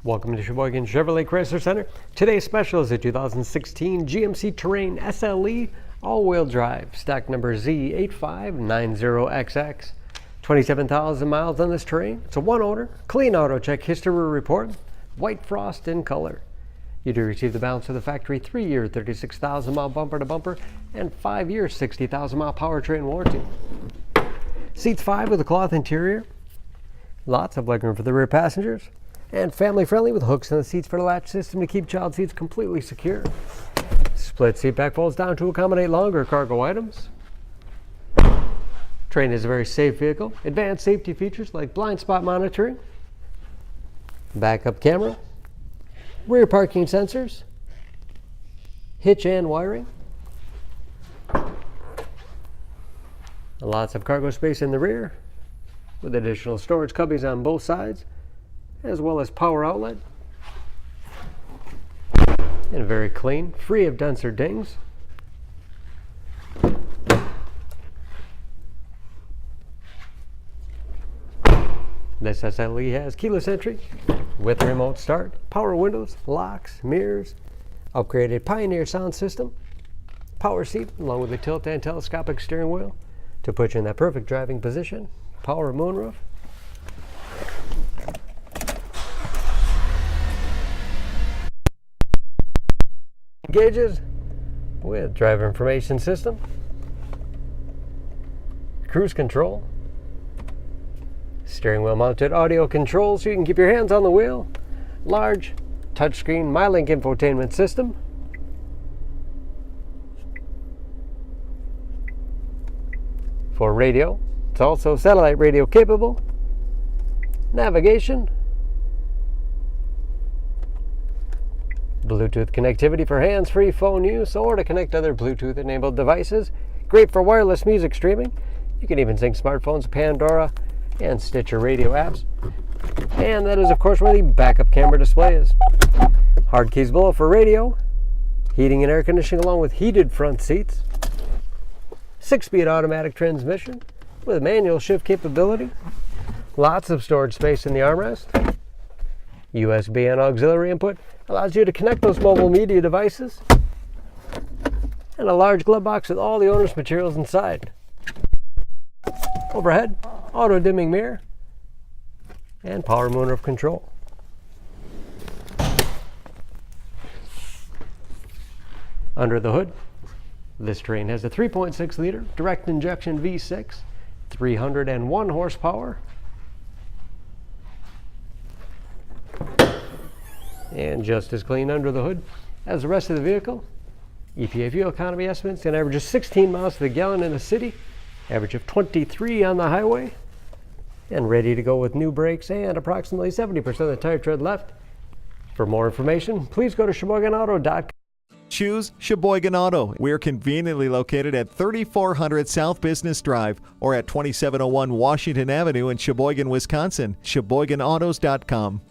Welcome to Sheboygan Chevrolet Chrysler Center. Today's special is a 2016 GMC Terrain SLE all-wheel drive, stock number Z8590XX. 27,000 miles on this Terrain. It's a one-owner, clean auto check history report, white frost in color. You do receive the balance of the factory 3-year 36,000-mile bumper-to-bumper and 5-year 60,000-mile powertrain warranty. Seats 5 with a cloth interior. Lots of legroom for the rear passengers. And family-friendly with hooks in the seats for the latch system to keep child seats completely secure. Split seat back folds down to accommodate longer cargo items. Terrain is a very safe vehicle. Advanced safety features like blind spot monitoring, backup camera, rear parking sensors, hitch and wiring. Lots of cargo space in the rear with additional storage cubbies on both sides, as well as power outlet. And very clean, free of dents or dings. This SLE has keyless entry with remote start, power windows, locks, mirrors, upgraded Pioneer sound system, power seat along with a tilt and telescopic steering wheel to put you in that perfect driving position, power moonroof. Gauges with driver information system, cruise control, steering wheel mounted audio controls so you can keep your hands on the wheel, large touchscreen MyLink infotainment system, for radio. It's also satellite radio capable, navigation, Bluetooth connectivity for hands-free phone use or to connect other Bluetooth-enabled devices. Great for wireless music streaming. You can even sync smartphones, Pandora, and Stitcher radio apps. And that is, of course, where the backup camera display is. Hard keys below for radio, heating and air conditioning along with heated front seats. 6-speed automatic transmission with manual shift capability. Lots of storage space in the armrest. USB and auxiliary input allows you to connect those mobile media devices. And a large glove box with all the owner's materials inside. Overhead, auto dimming mirror, and power moonroof control. Under the hood, this Terrain has a 3.6-liter direct injection V6, 301 horsepower, and just as clean under the hood as the rest of the vehicle. EPA fuel economy estimates can average 16 miles to the gallon in the city, average of 23 on the highway, and ready to go with new brakes and approximately 70% of the tire tread left. For more information, please go to SheboyganAuto.com. Choose Sheboygan Auto. We're conveniently located at 3400 South Business Drive or at 2701 Washington Avenue in Sheboygan, Wisconsin. SheboyganAutos.com.